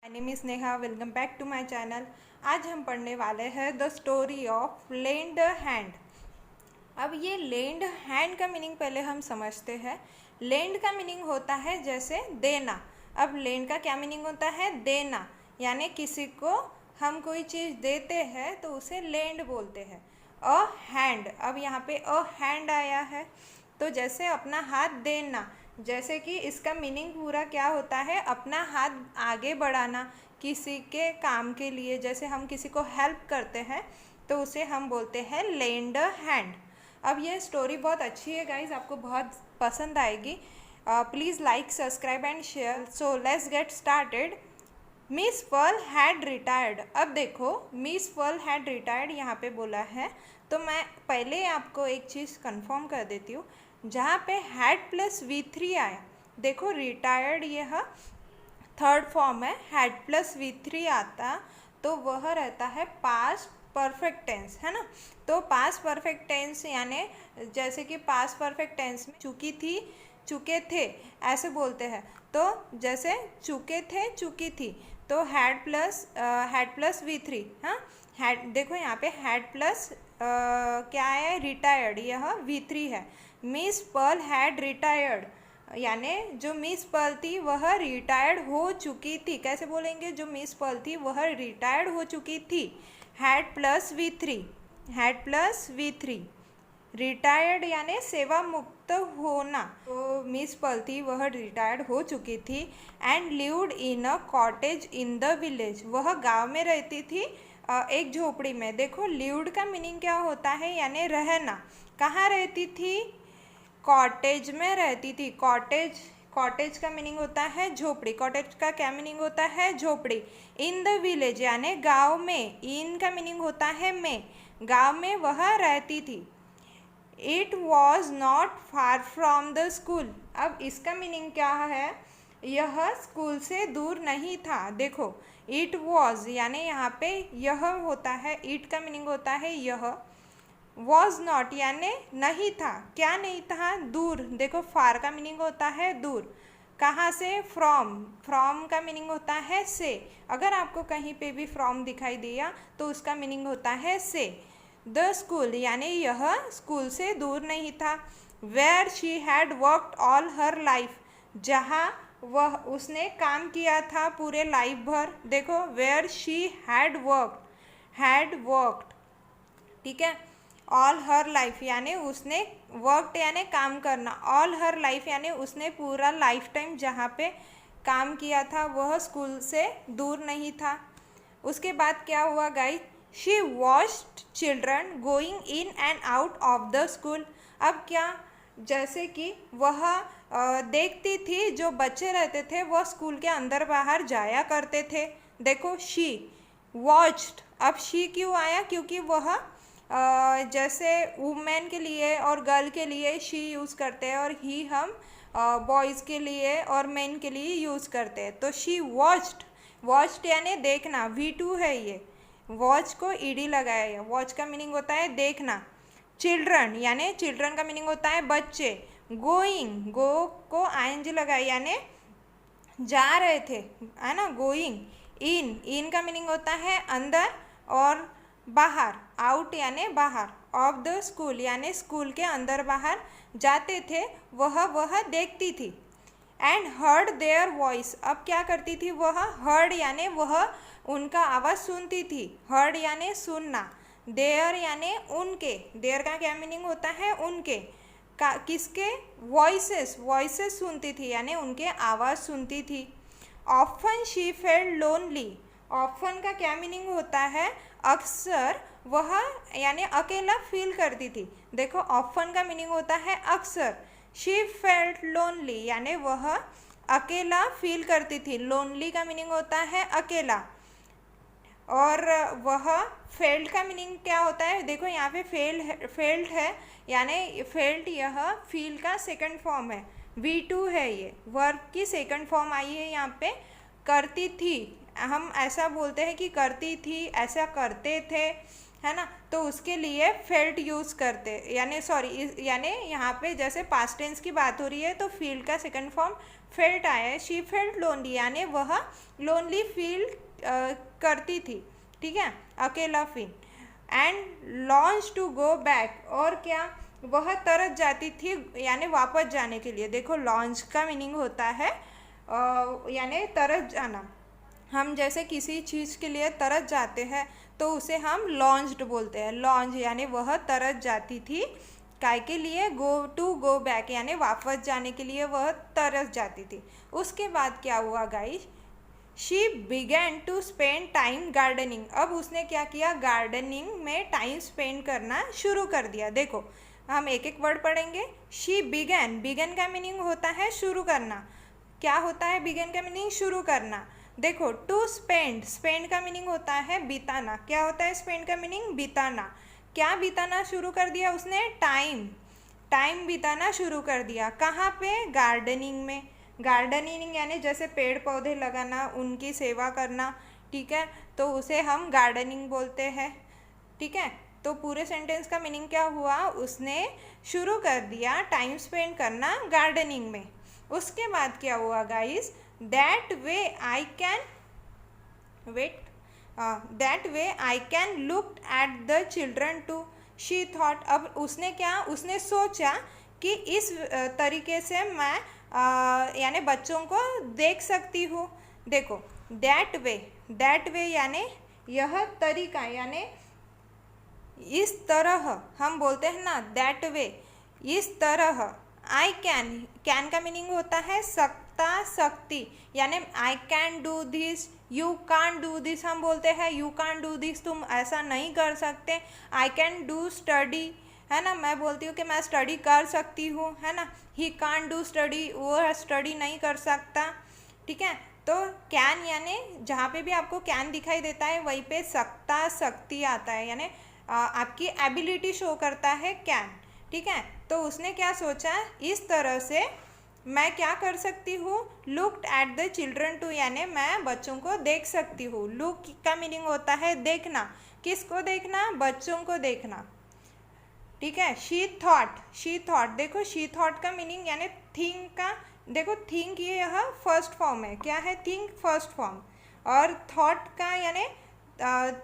My name is Neha. Welcome back to my channel. आज हम पढ़ने वाले हैं the story of lend hand. अब ये लेंड हैंड का मीनिंग पहले हम समझते हैं। लेंड का मीनिंग होता है जैसे देना। अब लेंड का क्या मीनिंग होता है? देना, यानी किसी को हम कोई चीज़ देते हैं तो उसे लेंड बोलते हैं। अ हैंड, अब यहाँ पे अ हैंड आया है तो जैसे अपना हाथ देना, जैसे कि इसका मीनिंग पूरा क्या होता है? अपना हाथ आगे बढ़ाना किसी के काम के लिए। जैसे हम किसी को हेल्प करते हैं तो उसे हम बोलते हैं लेंड अ हैंड। अब ये स्टोरी बहुत अच्छी है गाइज, आपको बहुत पसंद आएगी। Please like, subscribe and share. So let's get started. Miss Pearl had retired. अब देखो, मिस पर्ल हैड रिटायर्ड यहाँ पे बोला है तो मैं पहले आपको एक चीज़ कंफर्म कर देती हूँ। जहाँ पे हैड प्लस V3 आया, देखो रिटायर्ड यह थर्ड फॉर्म है, हैड प्लस V3 आता तो वह रहता है पास्ट परफेक्ट टेंस, है ना। तो पास्ट परफेक्ट टेंस यानी जैसे कि पास्ट परफेक्ट टेंस में चुकी थी, चुके थे ऐसे बोलते हैं। तो जैसे चुके थे, चुकी थी, तो हैड प्लस V3। हाँ, हैड देखो यहाँ पे हैड प्लस क्या है? रिटायर्ड, यह V3 है। मिस पर्ल हैड रिटायर्ड, यानी जो मिस पर्ल थी वह रिटायर्ड हो चुकी थी। कैसे बोलेंगे? जो मिस पर्ल थी वह रिटायर्ड हो चुकी थी। Had plus V3, had plus V3, retired यानी सेवा मुक्त होना। तो मिस पर्ल थी वह रिटायर्ड हो चुकी थी। And lived in a cottage in the village, वह गांव में रहती थी एक झोपड़ी में। देखो लिव्ड का मीनिंग क्या होता है? यानी रहना। कहाँ रहती थी? कॉटेज में रहती थी। कॉटेज, कॉटेज का मीनिंग होता है झोपड़ी। कॉटेज का क्या मीनिंग होता है? झोपड़ी। इन द विलेज यानी गांव में। इन का मीनिंग होता है में, गांव में वह रहती थी। It was not far from the school. अब इसका मीनिंग क्या है? यह स्कूल से दूर नहीं था। देखो इट वॉज यानी यहाँ पे यह होता है, इट का मीनिंग होता है यह। वॉज नॉट यानी नहीं था। क्या नहीं था? दूर। देखो फार का मीनिंग होता है दूर। कहाँ से? फ्रॉम। फ्रॉम का मीनिंग होता है से। अगर आपको कहीं पे भी फ्रॉम दिखाई दिया तो उसका मीनिंग होता है से। द स्कूल यानी यह स्कूल से दूर नहीं था। Where she had worked all her life, जहाँ वह उसने काम किया था पूरे लाइफ भर। देखो वेयर शी हैड वर्कड, ठीक है। ऑल हर लाइफ यानी उसने वर्कड यानी काम करना, ऑल हर लाइफ यानी उसने पूरा लाइफ टाइम जहाँ पे काम किया था वह स्कूल से दूर नहीं था। उसके बाद क्या हुआ guys? She watched children going in and out of the school. अब क्या? जैसे कि वह देखती थी जो बच्चे रहते थे वह स्कूल के अंदर बाहर जाया करते थे। देखो शी वॉच्ड, अब शी क्यों आया? क्योंकि वह जैसे वुमेन के लिए और गर्ल के लिए शी यूज़ करते हैं और ही हम बॉयज़ के लिए और मेन के लिए यूज़ करते हैं। तो शी वॉच्ड, वॉच्ड यानी देखना, V2 है ये। वॉच को ईडी लगाया है। वॉच का मीनिंग होता है देखना। चिल्ड्रन यानी चिल्ड्रन का मीनिंग होता है बच्चे। गोइंग, गो को ING लगाया यानी जा रहे थे, है ना। गोइंग इन का मीनिंग होता है अंदर और बाहर। आउट यानी बाहर। ऑफ द स्कूल यानी स्कूल के अंदर बाहर जाते थे वह देखती थी। एंड हर्ड देयर वॉइस, अब क्या करती थी वह? हर्ड यानी वह उनका आवाज़ सुनती थी। हर्ड यानी सुनना। देयर यानी उनके। देयर का क्या मीनिंग होता है? उनके। किसके? वॉइसेस, वॉइसेस सुनती थी यानी उनके आवाज़ सुनती थी। Often she felt lonely, often का क्या मीनिंग होता है? अक्सर वह यानी अकेला फील करती थी। देखो ऑफन का मीनिंग होता है अक्सर। शी फेल्ट लोनली यानी वह अकेला फील करती थी। लोनली का मीनिंग होता है अकेला। और वह फेल्ट का मीनिंग क्या होता है? देखो यहाँ पे फेल्ट है यानी फेल्ट यह फील का सेकंड फॉर्म है। V2 है ये, वर्ब की सेकंड फॉर्म आई है यहाँ पे। करती थी, हम ऐसा बोलते हैं कि करती थी, ऐसा करते थे, है ना, तो उसके लिए फेल्ट यूज़ करते, यानी सॉरी, यानी यहाँ पे जैसे पास्ट टेंस की बात हो रही है तो फील का सेकंड फॉर्म फेल्ट आया है। शी फेल्ट लोनली, यानी वह लोनली फील करती थी, ठीक है, अकेला feel. And longed to go back, और क्या, वह तरस जाती थी, यानी वापस जाने के लिए। देखो लॉन्च का मीनिंग होता है यानी तरस जाना। हम जैसे किसी चीज़ के लिए तरस जाते हैं तो उसे हम लॉन्च्ड बोलते हैं। लॉन्च यानी वह तरस जाती थी, काय के लिए, गो बैक, यानी वापस जाने के लिए वह तरस जाती थी। उसके बाद क्या हुआ guys, she began to spend time gardening. अब उसने क्या किया, गार्डनिंग में टाइम स्पेंड करना शुरू कर दिया। देखो हम एक एक वर्ड पढ़ेंगे। शी बिगैन, बिगैन का मीनिंग होता है शुरू करना। क्या होता है बिगैन का मीनिंग, शुरू करना। देखो टू स्पेंड, स्पेंड का मीनिंग होता है बिताना। क्या होता है स्पेंड का मीनिंग, बिताना। क्या बिताना शुरू कर दिया उसने, टाइम, टाइम बिताना शुरू कर दिया। कहाँ पे, गार्डनिंग में। गार्डनिंग यानी जैसे पेड़ पौधे लगाना, उनकी सेवा करना, ठीक है, तो उसे हम गार्डनिंग बोलते हैं, ठीक है। तो पूरे सेंटेंस का मीनिंग क्या हुआ, उसने शुरू कर दिया टाइम स्पेंड करना गार्डनिंग में। उसके बाद क्या हुआ guys, that way I can wait, that way I can look at the children too, she thought. अब उसने क्या, उसने सोचा कि इस तरीके से मैं यानी बच्चों को देख सकती हूँ। देखो दैट वे यानी यह तरीका, यानी इस तरह हम बोलते हैं ना, दैट वे, इस तरह। आई कैन का मीनिंग होता है सकता, शक्ति, यानी I can do this, you can do this हम बोलते हैं, यू कान डू दिस, तुम ऐसा नहीं कर सकते। आई कैन डू स्टडी, है ना, मैं बोलती हूँ कि मैं स्टडी कर सकती हूँ, है ना। ही कान डू स्टडी, वो स्टडी नहीं कर सकता, ठीक है। तो कैन यानी जहाँ पे भी आपको कैन दिखाई देता है वहीं पे सकता, शक्ति आता है, यानी आपकी एबिलिटी शो करता है कैन, ठीक है। तो उसने क्या सोचा, इस तरह से मैं क्या कर सकती हूँ, looked at the children too, यानी मैं बच्चों को देख सकती हूँ। लुक का मीनिंग होता है देखना। किसको देखना, बच्चों को देखना, ठीक है। शी थॉट, देखो शी थॉट का मीनिंग यानी थिंक का, देखो थिंक ये यह फर्स्ट फॉर्म है, क्या है, थिंक फर्स्ट फॉर्म, और थॉट का यानी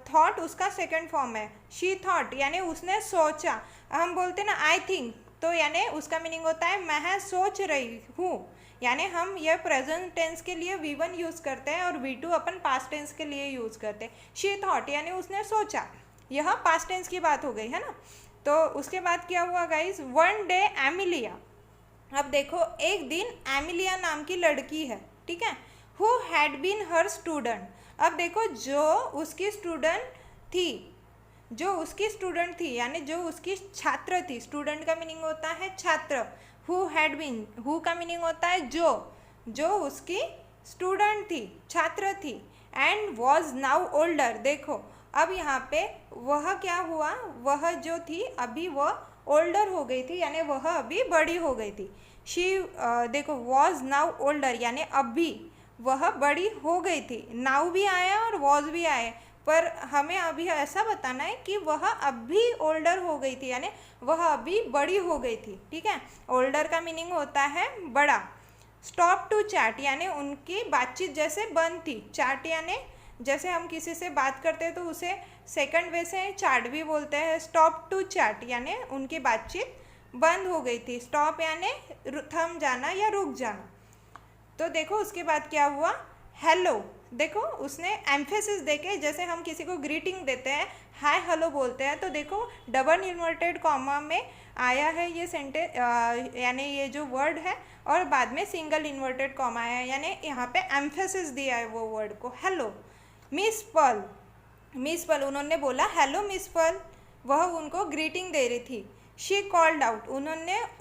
थॉट उसका सेकंड फॉर्म है। शी थॉट यानी उसने सोचा। हम बोलते हैं ना आई थिंक, तो यानी उसका मीनिंग होता है मैं सोच रही हूँ, यानी हम यह प्रेजेंट टेंस के लिए V1 यूज़ करते हैं और V2 अपन पास्ट टेंस के लिए यूज़ करते हैं। शी थॉट यानी उसने सोचा, यह पास्ट टेंस की बात हो गई, है ना। तो उसके बाद क्या हुआ गाइज, वन डे एमिलिया, अब देखो एक दिन एमिलिया नाम की लड़की है, ठीक है, who had been her student. अब देखो जो उसकी स्टूडेंट थी यानी जो उसकी छात्र थी, स्टूडेंट का मीनिंग होता है छात्र। हु हैड बीन, हु का मीनिंग होता है जो उसकी स्टूडेंट थी, छात्र थी। एंड वॉज नाउ ओल्डर, देखो अब यहाँ पे वह क्या हुआ, वह जो थी अभी वह ओल्डर हो गई थी, यानी वह अभी बड़ी हो गई थी। शी देखो वॉज नाउ ओल्डर यानी अभी वह बड़ी हो गई थी। नाउ भी आया और वॉज भी आया, पर हमें अभी ऐसा बताना है कि वह अभी ओल्डर हो गई थी, यानी वह अभी बड़ी हो गई थी, ठीक है। ओल्डर का मीनिंग होता है बड़ा। स्टॉप टू चैट यानी उनकी बातचीत जैसे बंद थी। चैट यानी जैसे हम किसी से बात करते हैं तो उसे सेकंड वे से चैट भी बोलते हैं। स्टॉप टू चैट यानी उनकी बातचीत बंद हो गई थी। स्टॉप यानी थम जाना या रुक जाना। तो देखो उसके बाद क्या हुआ, हेलो, देखो उसने एम्फेसिस देके, जैसे हम किसी को ग्रीटिंग देते हैं हाय हेलो बोलते हैं, तो देखो डबल इन्वर्टेड कॉमा में आया है ये सेंटेंस, यानी ये जो वर्ड है, और बाद में सिंगल इन्वर्टेड कॉमा आया है, यानी यहाँ पे एम्फेसिस दिया है वो वर्ड को। हेलो मिस पल, उन्होंने बोला हेलो मिस पल, वह उनको ग्रीटिंग दे रही थी। शी कॉल्ड आउट,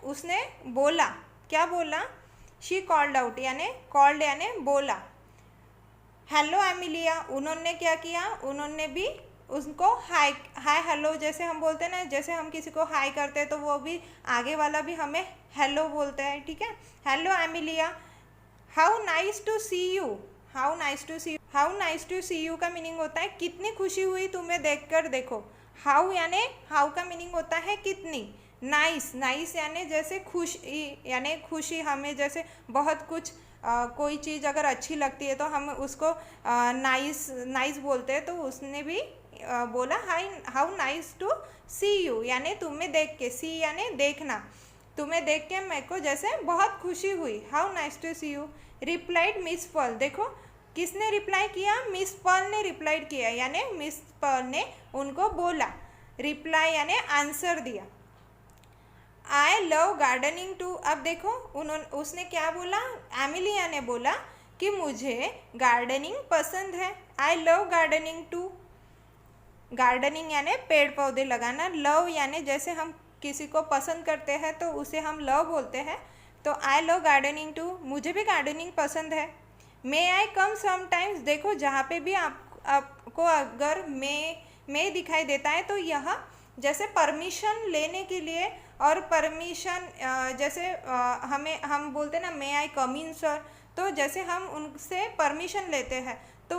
उसने बोला, क्या बोला, शी कॉल्ड आउट यानी कॉल्ड यानी बोला। हेलो एमिलिया, उन्होंने क्या किया, उन्होंने भी उसको हाय हेलो जैसे हम बोलते हैं ना, जैसे हम किसी को हाय करते हैं तो वो भी आगे वाला भी हमें हेलो बोलता है, ठीक है। Hello Emilia, how nice to see you, how nice to see you का मीनिंग होता है कितनी खुशी हुई तुम्हें देखकर। देखो हाउ यानी हाउ का मीनिंग होता है कितनी। नाइस, नाइस यानी जैसे खुशी, यानी खुशी हमें जैसे बहुत कुछ कोई चीज़ अगर अच्छी लगती है तो हम उसको नाइस नाइस बोलते हैं। तो उसने भी बोला how nice to see you यानी तुम्हें देख के, सी यानी देखना, तुम्हें देख के मेरे को जैसे बहुत खुशी हुई। How nice to see you. Replied miss Pearl, देखो किसने रिप्लाई किया, मिस पर्ल ने रिप्लाइड किया, यानी मिस पर्ल ने उनको बोला, रिप्लाई यानी आंसर दिया। आई लव गार्डनिंग टू, अब देखो उसने क्या बोला, एमिलिया ने बोला कि मुझे गार्डनिंग पसंद है। I love gardening too, gardening यानी पेड़ पौधे लगाना, लव यानी जैसे हम किसी को पसंद करते हैं तो उसे हम लव बोलते हैं। तो आई लव गार्डनिंग टू, मुझे भी गार्डनिंग पसंद है। मे आई कम समटाइम्स, देखो जहाँ पे भी आपको अगर मे दिखाई देता है तो यह जैसे परमिशन लेने के लिए, और परमिशन जैसे हम बोलते हैं ना मे आई कम इन सर, तो जैसे हम उनसे परमिशन लेते हैं तो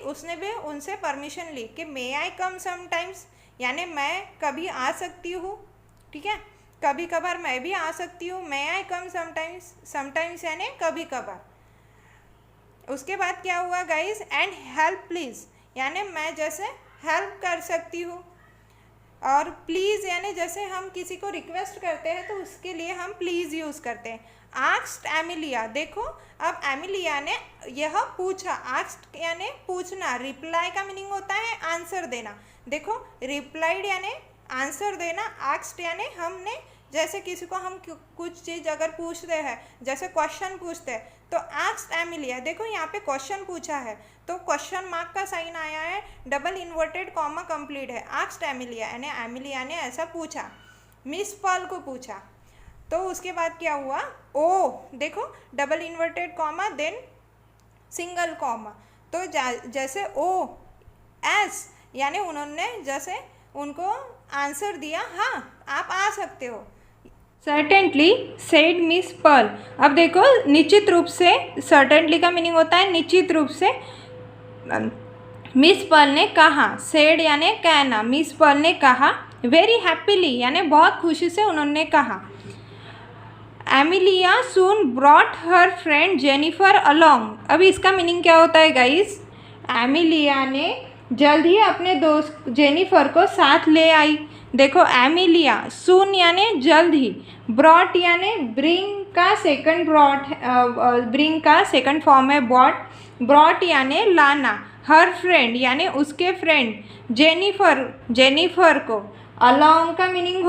उसने भी उनसे परमिशन ली कि मे आई कम समटाइम्स यानी मैं कभी आ सकती हूँ, ठीक है, कभी कभार मैं भी आ सकती हूँ। मे आई कम समटाइम्स, समटाइम्स यानी कभी कभार। उसके बाद क्या हुआ गाइस, एंड हेल्प प्लीज़ यानी मैं जैसे हेल्प कर सकती हूँ, और प्लीज़ यानी जैसे हम किसी को रिक्वेस्ट करते हैं तो उसके लिए हम प्लीज़ यूज़ करते हैं। आस्क्ड एमिलिया, देखो अब एमिलिया ने यह पूछा, आस्क्ड यानी पूछना, रिप्लाई का मीनिंग होता है आंसर देना। देखो रिप्लाइड यानी आंसर देना, आस्क्ड यानी हमने जैसे किसी को हम कुछ चीज़ अगर पूछते हैं, जैसे क्वेश्चन पूछते हैं तो आस्क्ड एमिलिया, देखो यहाँ पे क्वेश्चन पूछा है तो क्वेश्चन मार्क का साइन आया है, डबल इन्वर्टेड कॉमा कंप्लीट है। आस्क्ड एमिलिया यानी एमिलिया ने ऐसा पूछा, मिस पर्ल को पूछा। तो उसके बाद क्या हुआ, ओ देखो double inverted comma then single comma, तो जैसे ओ एस यानी उन्होंने जैसे उनको आंसर दिया, हाँ आप आ सकते हो। सर्टेंटली सेड मिस पर्ल, अब देखो निश्चित रूप से, सर्टेंटली का मीनिंग होता है निश्चित रूप से। मिस पर्ल ने कहा, सेड यानी कहना, मिस पर्ल ने कहा, वेरी हैप्पीली यानी बहुत खुशी से उन्होंने कहा। Emilia soon brought her friend Jennifer along, अब इसका मीनिंग क्या होता है गाइस, एमिलिया ने जल्द ही अपने दोस्त जेनिफर को साथ ले आई। देखो एमिलिया, सून यानी जल्द ही, ब्रॉट यानी ब्रिंग का सेकंड ब्रिंग का सेकंड फॉर्म है बॉट, ब्रॉट यानी लाना, हर फ्रेंड यानी उसके फ्रेंड, जेनिफर को, अलोंग का मीनिंग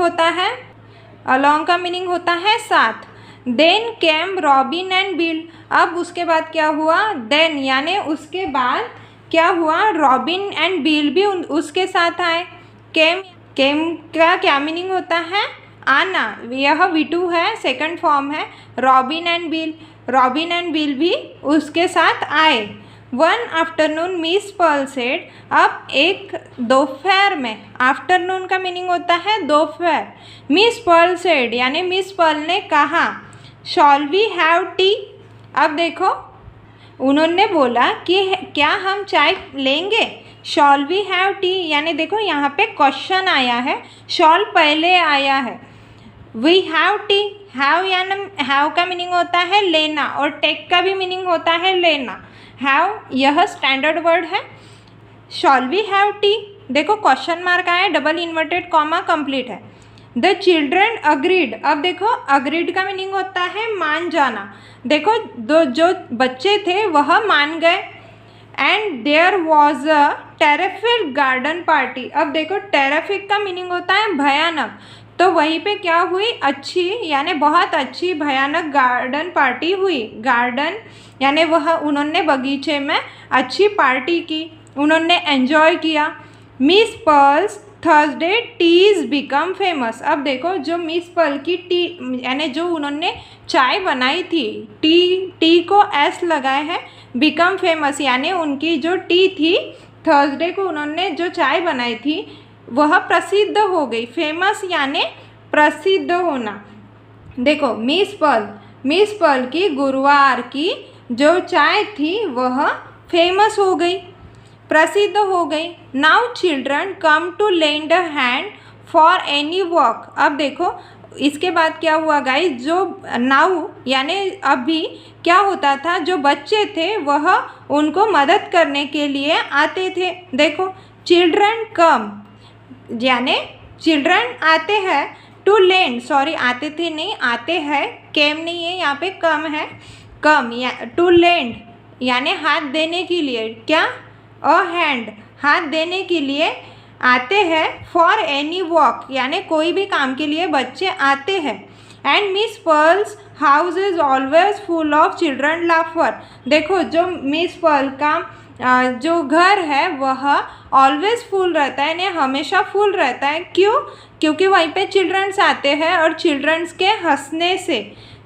होता है साथ। Then came Robin and Bill, अब उसके बाद क्या हुआ, देन यानी उसके बाद क्या हुआ, रॉबिन एंड बिल भी उसके साथ आए। केम का क्या मीनिंग होता है, आना, यह V2 है, सेकंड फॉर्म है। रॉबिन एंड बिल भी उसके साथ आए। One afternoon miss Pearl said, अब एक दोपहर में, आफ्टरनून का मीनिंग होता है दोपहर। मिस पर्ल सेड यानी मिस पर्ल ने कहा, शॉल वी हैव टी, अब देखो उन्होंने बोला कि क्या हम चाय लेंगे, शॉल वी हैव टी यानी देखो यहाँ पे क्वेश्चन आया है, शॉल पहले आया है। वी हैव टी, हैव यानी हैव का मीनिंग होता है लेना, और टेक का भी मीनिंग होता है लेना। हैव यह स्टैंडर्ड वर्ड है। शॉल वी हैव टी, देखो क्वेश्चन मार्क आया, डबल इन्वर्टेड कॉमा कंप्लीट है। द चिल्ड्रन अग्रीड, अब देखो अग्रीड का मीनिंग होता है मान जाना, देखो जो बच्चे थे वह मान गए। And there was a terrific garden party, अब देखो टेरिफिक का मीनिंग होता है भयानक, तो वहीं पे क्या हुई, अच्छी यानी बहुत अच्छी भयानक गार्डन पार्टी हुई। गार्डन यानी वह उन्होंने बगीचे में अच्छी पार्टी की, उन्होंने एंजॉय किया। Miss Pearl's Thursday teas become famous, अब देखो जो मिस पर्ल की टी यानी जो उन्होंने चाय बनाई थी, टी को एस लगाए हैं, बिकम फेमस यानी उनकी जो टी थी, थर्सडे को उन्होंने जो चाय बनाई थी वह प्रसिद्ध हो गई। फेमस यानी प्रसिद्ध होना। देखो मिस पर्ल की गुरुवार की जो चाय थी वह फेमस हो गई, प्रसिद्ध हो गई। Now children come to lend a hand for any work. अब देखो इसके बाद क्या हुआ गाइस, जो नाउ यानी अभी क्या होता था, जो बच्चे थे वह उनको मदद करने के लिए आते थे। देखो चिल्ड्रन कम यानी चिल्ड्रन आते हैं, टू लेंड, सॉरी आते थे नहीं, आते हैं, केम नहीं है यहाँ पे, कम है, कम या टू लेंड यानी हाथ देने के लिए, क्या, अ हैंड, हाथ देने के लिए आते हैं, फॉर एनी वर्क यानी कोई भी काम के लिए बच्चे आते हैं। And Miss Pearl's house is always full of children laughter. देखो जो मिस पर्ल का जो घर है वह ऑलवेज फुल रहता है यानी हमेशा फुल रहता है। क्यों? क्योंकि वहीं पे चिल्ड्रंस आते हैं और चिल्ड्रंस के हंसने से,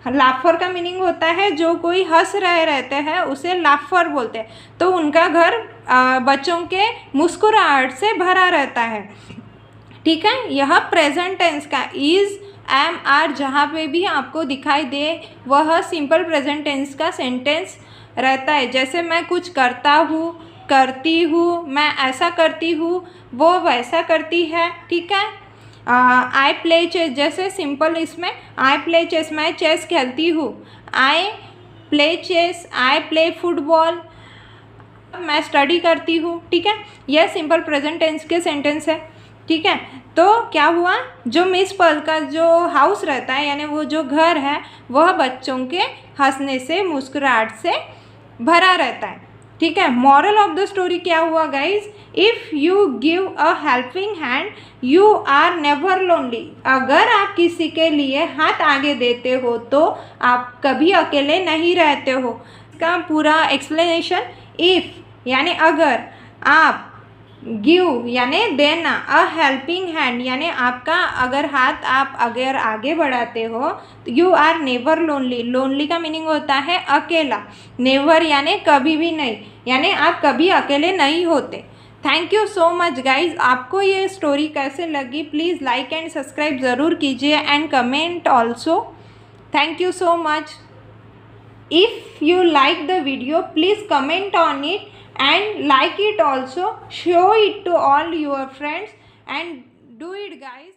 लाफर का मीनिंग होता है जो कोई हंस रहे रहते हैं उसे लाफर बोलते हैं। तो उनका घर बच्चों के मुस्कुराहट से भरा रहता है। ठीक है, यह प्रेजेंट टेंस का इज़, एम, आर जहाँ पे भी आपको दिखाई दे वह सिंपल प्रेजेंट टेंस का सेंटेंस रहता है। जैसे मैं कुछ करता हूँ, करती हूँ, मैं ऐसा करती हूँ, वो वैसा करती है। ठीक है, आई प्ले चेस, जैसे सिंपल इसमें आई प्ले चेस, मैं चेस खेलती हूँ, I play chess, I play football, मैं स्टडी करती हूँ। ठीक है, यह सिंपल प्रेजेंट टेंस के सेंटेंस है। ठीक है, तो क्या हुआ, जो मिस पर्ल का जो हाउस रहता है यानी वो जो घर है वह बच्चों के हंसने से, मुस्कुराहट से भरा रहता है। ठीक है, मॉरल ऑफ द स्टोरी क्या हुआ guys, if you give a helping hand you are never lonely. अगर आप किसी के लिए हाथ आगे देते हो तो आप कभी अकेले नहीं रहते हो। इसका पूरा एक्सप्लेनेशन, इफ़ यानी अगर, आप, गिव यानी देना, अ हेल्पिंग हैंड यानी आपका अगर हाथ आप अगर आगे बढ़ाते हो, you are never lonely, lonely का मीनिंग होता है अकेला, नेवर यानी कभी भी नहीं, यानी आप कभी अकेले नहीं होते। Thank you so much guys. आपको ये स्टोरी कैसे लगी प्लीज़ लाइक एंड सब्सक्राइब ज़रूर कीजिए and comment also. Thank you so much. If you like the video, please comment on it and like it also. Show it to all your friends and do it guys.